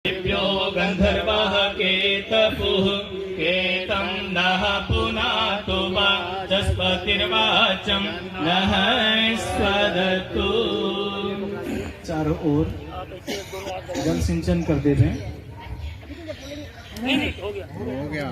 दिव्यो गन्धर्वः केतपुः केतं नः पुनातु वाचस्पतिर्वाचं नः स्वदतु। चारों ओर जल सिंचन कर दे दें। हो गया।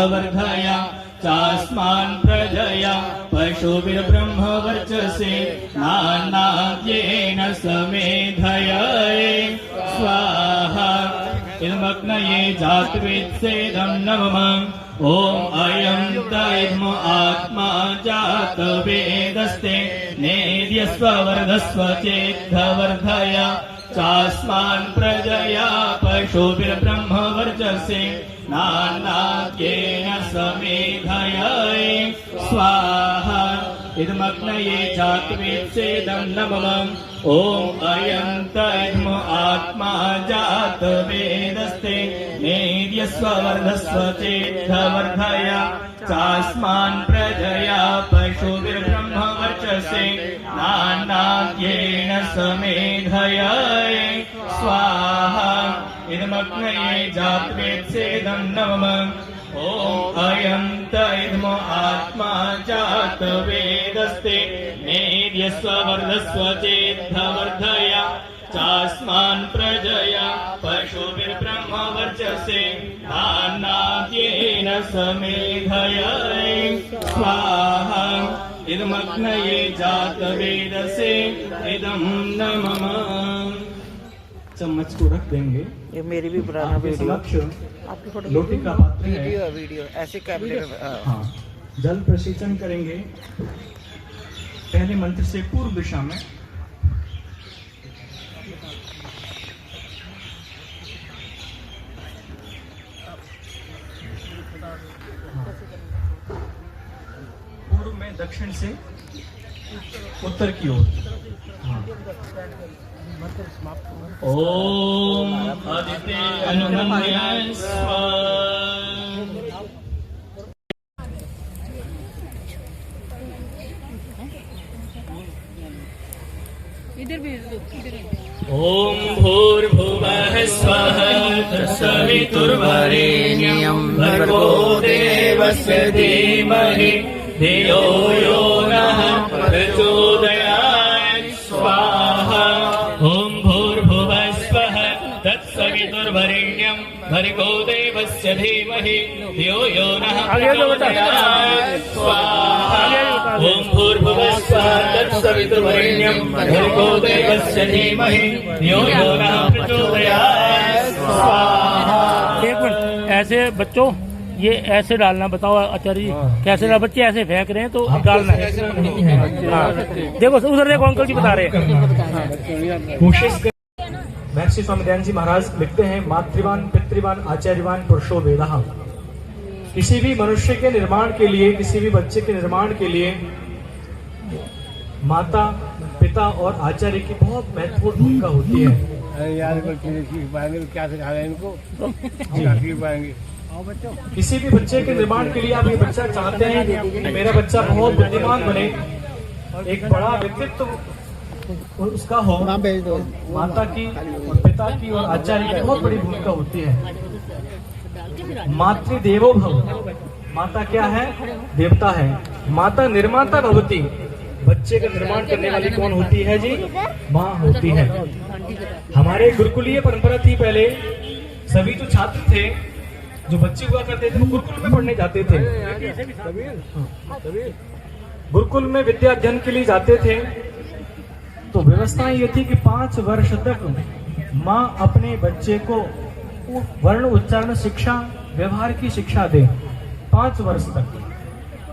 वर्धया चास्मान् प्रजया पशुभिर्ब्रह्मवर्चसे नानाद्येन समेधये स्वाहा। इदमग्नये जातवेत्सेदं नवमम् ॐ अयं तैर्म आत्मा जातवेदस्ते नेद्यस्व वर्धस्व चेद्धवर्धया चास्मान् प्रजया पशुभिर्ब्रह्मवर्चसे नानाद्येन समेधये स्वाहा। इदमग्नये जातवेत्सेदं नवमम् ॐ अयं तैर्म आत्मा जातवेदस्ते नेद्यस्व वर्धस्व चेद्धवर्धया चास्मान् प्रजया पशुभिर्ब्रह्मवर्चसे नानाद्येन समेधये स्वाहा। इदमग्नये जातवेत्सेदं नवमम् ॐ अयं तैर्म आत्मा जातवेदस्ते नेद्यस्व वर्धस्व चेद्धवर्धया चास्मान् प्रजया पशुभिर्ब्रह्मवर्चसे नानाद्येन समेधये स्वाहा। इदमग्नये जातवेदसे इदं नमः। चम्मच को रख देंगे। ये मेरी भी पुराना आपके वीडियो समक्ष लोटे का पात्र है। वीडियो ऐसे कैमरे में हाँ, जल प्रसिंचन करेंगे। पहले मंत्र से पूर्व दिशा में पूर्व में दक्षिण से उत्तर की ओर। ओम आदित्य अनुमन्याय स्वाहा। ओम भूर्भुवः स्वः तत्सवितुर्वरेण्यं भर्गो देवस्य धीमहि धियो यो नः प्रचोदयात् स्वाहा। ओम भूर्भुवः स्वः तत्सवितुर्वरेण्यं भर्गो देवस्य धीमहि धियो यो नः प्रचोदयात् स्वाहा। ओम भूर्भुवः स्वः तत्सवितुर्वरेण्यं भर्गो देवस्य धीमहि धियो यो नः प्रचोदयात् स्वाहा। एक मिनट, ऐसे बच्चों ये ऐसे डालना, बताओ आचार्य जी कैसे डाल? बच्चे ऐसे फेंक रहे हैं तो डालना है। हाँ, देखो उधर देखो अंकल जी बता रहे हैं। कोशिश महर्षि स्वामी दयानंद जी महाराज लिखते हैं, मातृवान पितृवान आचार्यवान पुरुषो वेदः। किसी भी मनुष्य के निर्माण के लिए, किसी भी बच्चे के निर्माण के लिए माता पिता और आचार्य की बहुत महत्वपूर्ण भूमिका होती है। यार क्या सिखा रहे हैं इनको? किसी भी बच्चे के निर्माण के लिए आप ये बच्चा चाहते हैं कि मेरा बच्चा बहुत बुद्धिमान बने, एक बड़ा व्यक्तित्व उसका हो, माता की और पिता की और आचार्य की बहुत बड़ी भूमिका होती है। मातृदेवो भव, माता क्या है? देवता है। माता निर्माता भवति, बच्चे का निर्माण करने वाली कौन होती है जी? माँ होती है। हमारे गुरुकुलीय परंपरा थी पहले, सभी जो छात्र थे, जो बच्चे हुआ करते थे, वो गुरुकुल में पढ़ने जाते थे। गुरुकुल में विद्या अध्ययन के लिए जाते थे तो व्यवस्था ये थी कि 5 वर्ष तक माँ अपने बच्चे को वर्ण उच्चारण शिक्षा, व्यवहार की शिक्षा दे। 5 वर्ष तक।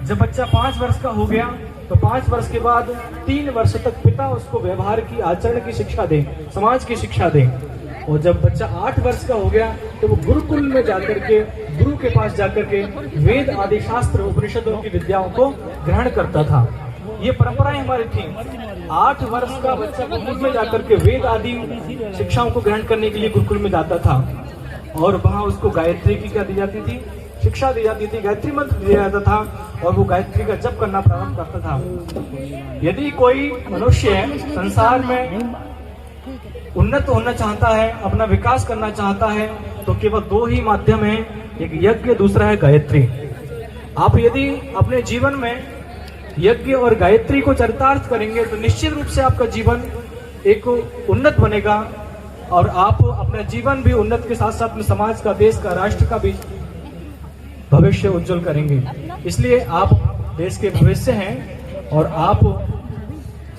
जब बच्चा 5 वर्ष का हो गया तो 5 वर्ष के बाद 3 वर्ष तक पिता उसको व्यवहार की, आचरण की शिक्षा दे, समाज की शिक्षा दे। और जब बच्चा 8 वर्ष का हो गया तो वो गुरुकुल में जाकर के, गुरु के पास जाकर के वेद आदि शास्त्र उपनिषदों की विद्याओं को ग्रहण करता था। ये परंपराएं हमारी थी। 8 वर्ष का बच्चा गुरुकुल में जाकर के वेद आदि शिक्षाओं को ग्रहण करने के लिए गुरुकुल में जाता था और वहां उसको गायत्री की क्या दी जाती थी? शिक्षा दी जाती थी, गायत्री मंत्र दिया जाता था और वो गायत्री का जप करना प्रारंभ करता था। यदि कोई मनुष्य संसार में उन्नत होना चाहता है, अपना विकास करना चाहता है, तो केवल दो ही माध्यम है, एक यज्ञ, दूसरा है गायत्री। आप यदि अपने जीवन में यज्ञ और गायत्री को चरितार्थ करेंगे तो निश्चित रूप से आपका जीवन एक उन्नत बनेगा और आप अपना जीवन भी उन्नत के साथ साथ में समाज का, देश का, राष्ट्र का भी भविष्य उज्जवल करेंगे। इसलिए आप देश के भविष्य हैं और आप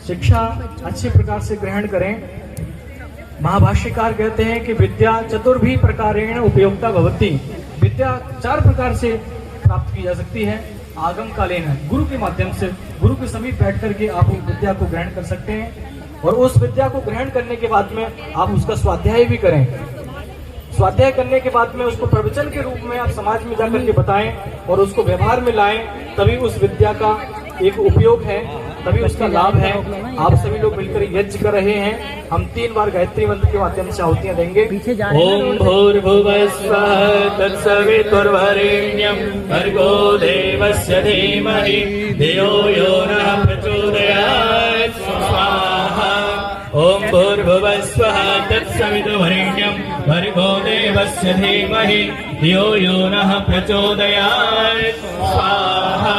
शिक्षा अच्छे प्रकार से ग्रहण करें। महाभाष्यकार कहते हैं कि विद्या चतुर्भी प्रकारेण उपयोक्ता भवति। विद्या 4 प्रकार से प्राप्त की जा सकती है। आगम कालीन, गुरु के माध्यम से, गुरु के समीप बैठ करके आप विद्या को ग्रहण कर सकते हैं और उस विद्या को ग्रहण करने के बाद में आप उसका स्वाध्याय भी करें। स्वाध्याय करने के बाद में उसको प्रवचन के रूप में आप समाज में जाकर के बताएं और उसको व्यवहार में लाएं, तभी उस विद्या का एक उपयोग है, तभी उसका लाभ है। आप सभी लोग मिलकर यज्ञ कर रहे हैं। हम 3 बार गायत्री मंत्र के माध्यम से आहुतियां देंगे। ओम भूर्भुवः स्वः तत्सवितुर्वरेण्यं भर्गो देवस्य धीमहि धियो यो नः प्रचोदयात् स्वाहा। ओम भूर्भुवः स्वः तत्सवितुर्वरेण्यं भर्गो देवस्य धीमहि धियो यो नः प्रचोदयात् स्वाहा।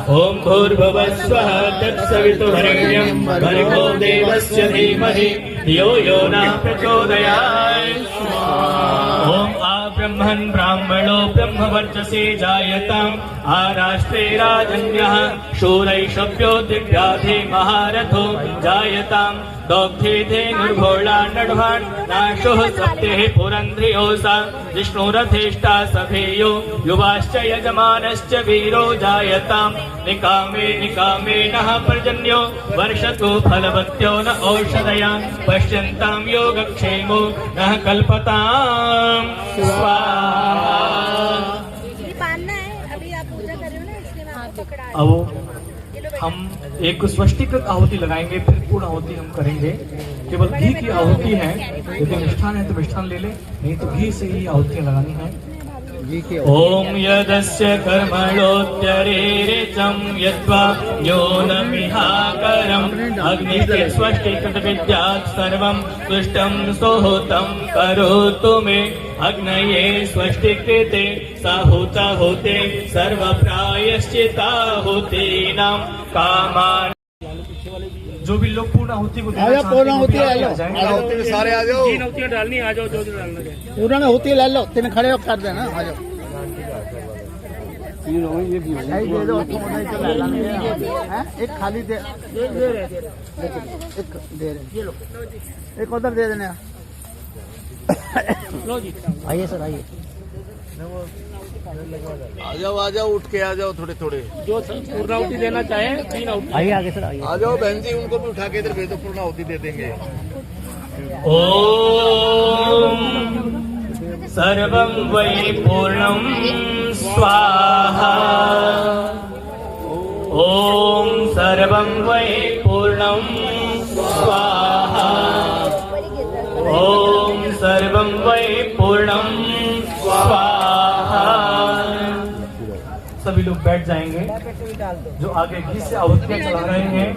ओम भूर्भुवः स्वः तत्सवितुर्वरेण्यं भर्गो देवस्य धीमहि धियो यो नः प्रचोदयात् स्वाहा। ओम ब्रह्मन् ब्राह्मणो ब्रह्मवर्चसे जायताम् आराष्ट्रे राजन्यः शूरैषभ्यो दिव्याधे महारथो जायताम् दौग्धे धेनुर्घोषा नड्भान् नाशोः सप्तेः पुरन्ध्रियोऽसा विष्णुरथेष्टा सभेयो युवाश्च यजमानश्च वीरो जायताम् निकामे निकामे नः पर्जन्यो वर्षतो फलवत्यो न औषधया पश्यन्ताम् योगक्षेमो नः कल्पताम् स्वाहा। अभी आप पूजा कर रहे हो ना, इसलिए मैं आपको पकड़ा रही अब हम एक स्वष्टिकृत आहुति लगाएंगे, फिर पूर्ण आहुति हम करेंगे। केवल घी की आहुति है, यदि मिष्ठान है तो मिष्ठान ले ले, नहीं तो घी से ही आहुतियां लगानी है। ओम यदस्य कर्मणोत्यरेरिचं यद्वा योनमिहाकरम् अग्निः स्वष्टिकृत विद्यात् सर्वं तुष्टं सोहोतं करोतु मे अग्नये स्वष्टिकृते साहुता होते सर्वप्रायश्चिताहुतीनां कामान्। जो भी लोग पूर्ण आहुति को देना आजा, चाहते पूर्ण हैं, आहुति वो भी आ आगे जाओ। आ जाएंगे। आहुति में सारे आ जाओ। 3 आहुतियां डालनी, आ जाओ, जो डालना है। पूरा होती ले लो, 3 खड़े हो कर देना। आ जाओ। ये भी दे दो, एक खाली दे, एक दे रहे, एक उधर दे देना। लो जी, आइए सर, आइए। आ जाओ, उठ के आ जाओ थोड़े थोड़े। जो पूर्णाहुति देना चाहे 3 आहुति। आइए आगे सर, आइए। आ जाओ बहन जी, उनको भी उठा के इधर भेजो, पूर्ण आहुति दे देंगे। ओम सर्वं वै पूर्णं स्वाहा। ओम सर्वं वै पूर्णं स्वाहा। ओम सर्वं वै पूर्णं स्वाहा। सभी लोग बैठ जाएंगे। जो आगे घी से आहुतियां चला रहे हैं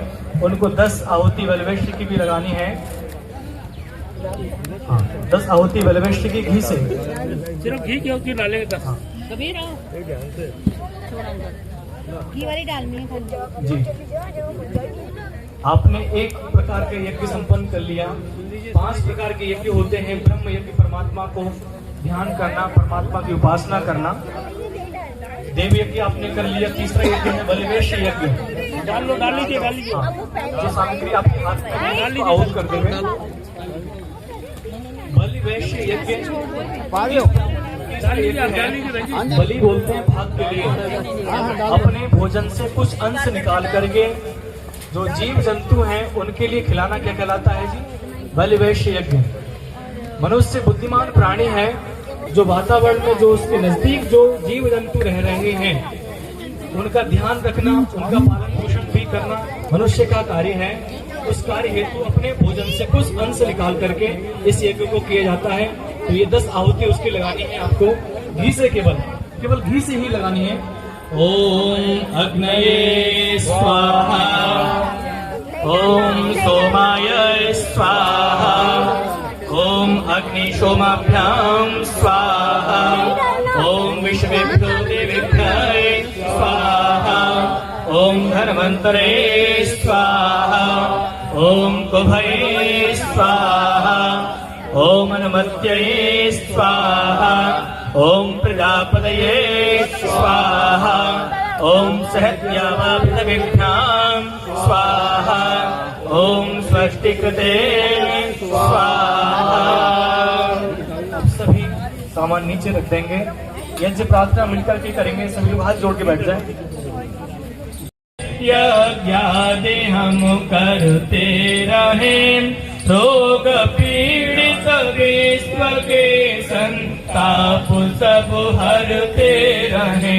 उनको 10 आहुति वैल्वेष्टि की भी लगानी है। हाँ, 10 आहुति वैल्वेष्टि की घी से। सिर्फ घी की आहुति डालेंगे 10। कबीर घी वाली डालनी है खाली। जी, आपने एक प्रकार के यज्ञ संपन्न कर लिया। 5 प्रकार के यज्ञ होते हैं। ब्रह्म यज्ञ, परमात्मा को ध्यान करना, परमात्मा की उपासना करना। देव यज्ञ आपने कर लिया। तीसरा यज्ञ है बलिवेश यज्ञ। डाल लो, डाल लीजिए, डाल लीजिए। जो सामग्री आपके हाथ में है उसको आहुत कर देंगे। बलिवेश यज्ञ, बलि बोलते हैं भाग के लिए। अपने भोजन से कुछ अंश निकाल करके जो जीव जंतु हैं उनके लिए खिलाना क्या कहलाता है जी? बलिवेश यज्ञ। मनुष्य बुद्धिमान प्राणी है, जो वातावरण में जो उसके नजदीक जो जीव जंतु रह रहे हैं उनका ध्यान रखना, उनका पालन पोषण भी करना मनुष्य का कार्य है। उस कार्य हेतु अपने भोजन से कुछ अंश निकाल करके इस यज्ञ को किया जाता है। तो ये 10 आहुति उसकी लगानी है आपको घी से केवल। केवल घी से ही लगानी है। ॐ अग्नये स्वाहा ॐ सोमाय स्वाहा ॐ अग्निशोमाभ्यां स्वाहा ॐ विश्वेभ्यो देवेभ्यः स्वाहा ॐ धन्वन्तरे स्वाहा ॐ कुभये स्वाहा ॐ अनुमत्यये स्वाहा ॐ प्रजापतये स्वाहा ॐ सहस्यावापृथिव्यां स्वाहा ॐ स्वस्तिकृते स्वाहा। अब सभी सामान नीचे रख देंगे, यज्ञ प्रार्थना मिलकर के करेंगे। सभी लोग हाथ जोड़ के बैठ जाएं। यज्ञादि हम करते रहे, रोग पीड़ित विश्व के संताप सब हरते रहे।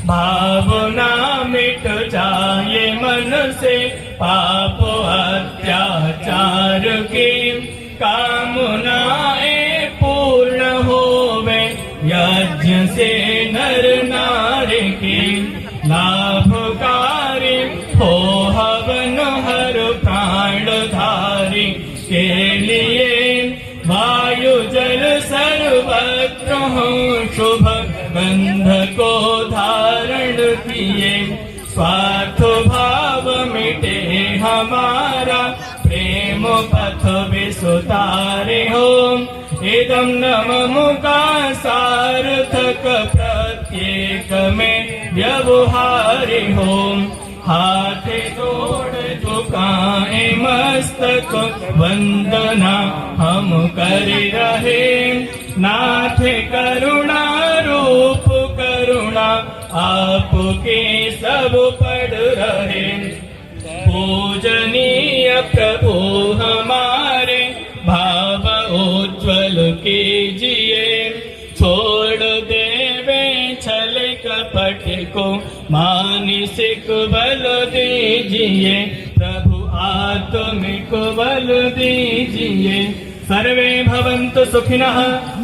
भावना मिट जाए मन से पाप अत्याचार की, कामनाएं पूर्ण होवे यज्ञ से नर नारी की। लाभकारी हो हवन हर प्राणधारी के लिए, वायु जल सर्वत्र हो शुभ गंध को धारण किए। स्वार्थ भाव मिटे हमारा प्रेम पथ विसुतारे हो। इदं नममुका सार्थक प्रत्येक में व्यवहारी हो। हाथ जोड़ झुकाए मस्तक वंदना हम कर रहे। नाथ करुणा रूप करुणा आपके सब पढ़ रहे। पूजनीय प्रभु हमारे भाव उज्ज्वल कीजिए। छोड़ देवे छल कपट को मानसिक बल दीजिए। प्रभु आत्मिक बल दीजिए। सर्वे भवन्तु सुखिनः,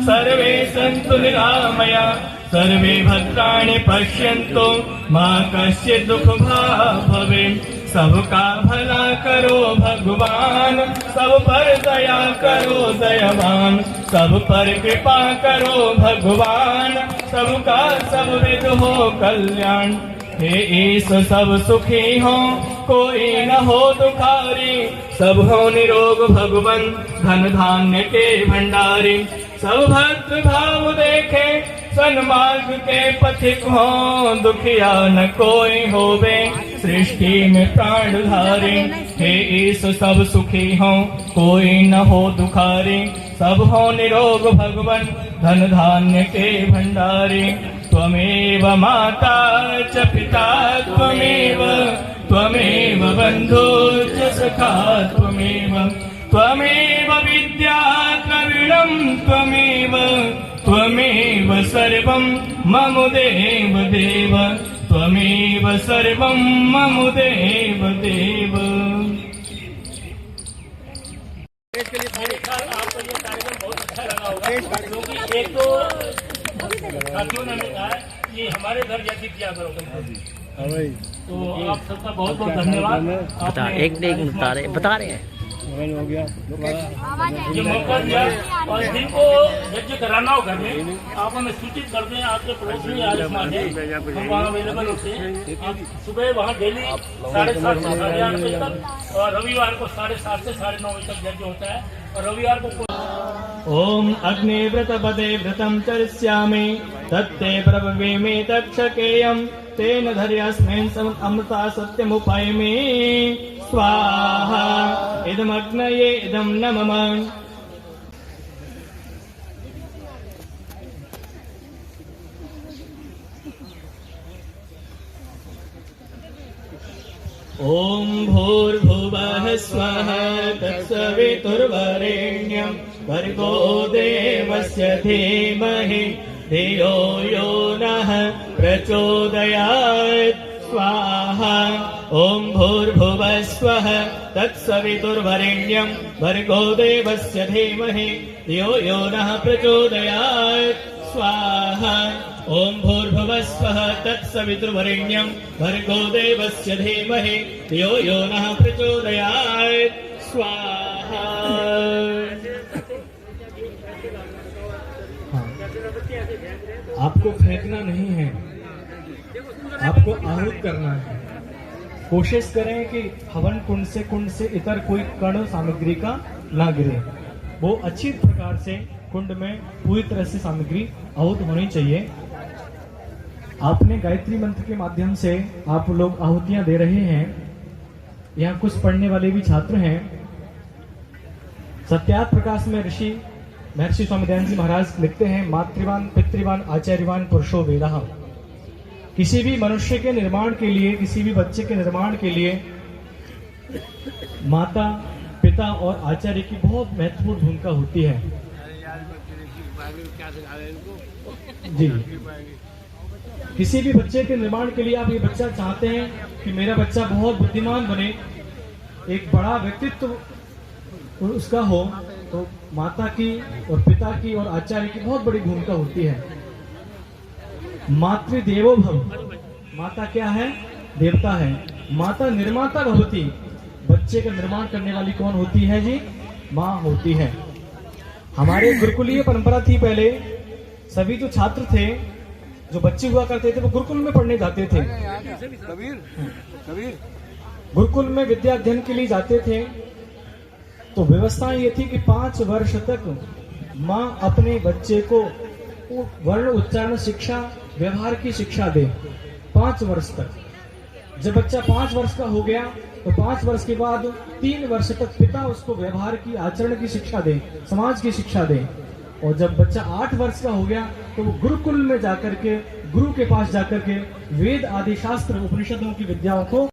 सर्वे सन्तु निरामया, सर्वे भद्राणि पश्यन्तु मा कश्चित् दुःखभाग् भवेत्। सबका भला करो भगवान, सब पर दया करो दयावान। सब पर कृपा करो भगवान, सबका सब विध हो कल्याण। हे ईश सब सुखी हो, कोई न हो दुखारी। सब हो निरोग भगवन, धन धान्य के भंडारी। सब भक्त भाव देखे, सन्मार्ग के पथिक हो। दुखिया न कोई होवे, सृष्टि में प्राणधारी। हे ईश सब सुखी हो, कोई न हो दुखारी। सब हो निरोग भगवन, धन धान्य के भंडारी। त्वमेव माता च पिता त्वमेव, त्वमेव बन्धु च सखा त्वमेव। त्वमेव विद्या द्रविणं त्वमेव, त्वमेव सर्वं मम देव देव। त्वमेव सर्वं मम देव देव। मेरे ख्याल आपको ये कार्यक्रम बहुत अच्छा लगा होगा, क्योंकि एक तो साथियों ने कहा कि हमारे घर जैसे किया करो। तो आप सबका बहुत बहुत धन्यवाद। बता एक बता रहे हैं ये मौका दिया, और जिनको यज्ञ कराना हो घर में आप हमें सूचित कर दें। आपके पड़ोस में आयुष्मान है, हम वहाँ अवेलेबल होते हैं। आप सुबह वहाँ डेली 7:30 से 8:30 बजे तक, और रविवार को 7:30 से 9:30 बजे तक यज्ञ होता है। और रविवार को ॐ अग्निव्रतपदे व्रतं चरिष्यामि, तत्ते प्रभवेमे तक्षकेयं। तेन धर्यस्मिन् अमृता सत्यमुपैमि स्वाहा। इदमग्नये इदं न मम। ॐ भूर्भुवः स्वः तत्सवितुर्वरेण्यं भर्गो देवस्य धीमहि धियो यो नः प्रचोदयात् स्वाहा। ॐ भूर्भुवः स्वः तत्सवितुर्वरेण्यं भर्गो देवस्य धीमहि धियो यो नः प्रचोदयात् स्वाहा। ॐ भूर्भुवस्वः तत्सवितुर्वरेण्यं भर्गो देवस्य धीमहि धियो यो नः प्रचोदयात् स्वाहा। हाँ। आपको फेंकना नहीं है, आपको आहूत करना है। कोशिश करें कि हवन कुंड से इतर कोई कण सामग्री का ना गिरे। वो अच्छी प्रकार से कुंड में पूरी तरह से सामग्री आहूत होनी चाहिए। आपने गायत्री मंत्र के माध्यम से आप लोग आहुतियां दे रहे हैं। यहाँ कुछ पढ़ने वाले भी छात्र हैं। सत्यार्थ प्रकाश में ऋषि महर्षि स्वामी दयानंद जी महाराज लिखते हैं, मातृवान पितृवान आचार्यवान पुरुषो वेदः। किसी भी मनुष्य के निर्माण के लिए, किसी भी बच्चे के निर्माण के लिए माता पिता और आचार्य की बहुत महत्वपूर्ण भूमिका होती है। जी, किसी भी बच्चे के निर्माण के लिए आप ये बच्चा चाहते हैं कि मेरा बच्चा बहुत बुद्धिमान बने, एक बड़ा व्यक्तित्व उसका हो, तो माता की और पिता की और आचार्य की बहुत बड़ी भूमिका होती है। मातृदेवो भव, माता क्या है? देवता है। माता निर्माता भवती, बच्चे का निर्माण करने वाली कौन होती है जी? माँ होती है। हमारे गुरुकुलीय परंपरा थी पहले, सभी जो छात्र थे, जो बच्चे हुआ करते थे, वो गुरुकुल में पढ़ने जाते थे। कबीर गुरुकुल में विद्या अध्ययन के लिए जाते थे, तो व्यवस्था ये थी कि 5 वर्ष तक माँ अपने बच्चे को वर्ण उच्चारण शिक्षा, व्यवहार की शिक्षा दे। 5 वर्ष तक। जब बच्चा 5 वर्ष का हो गया, तो 5 वर्ष के बाद 3 वर्ष तक पिता उसको व्यवहार की, आचरण की शिक्षा दे, समाज की शिक्षा दे। और जब बच्चा 8 वर्ष का हो गया, तो वो गुरुकुल में जाकर के, गुरु के पास जाकर के वेद आदि शास्त्र उपनिषदों की विद्याओं को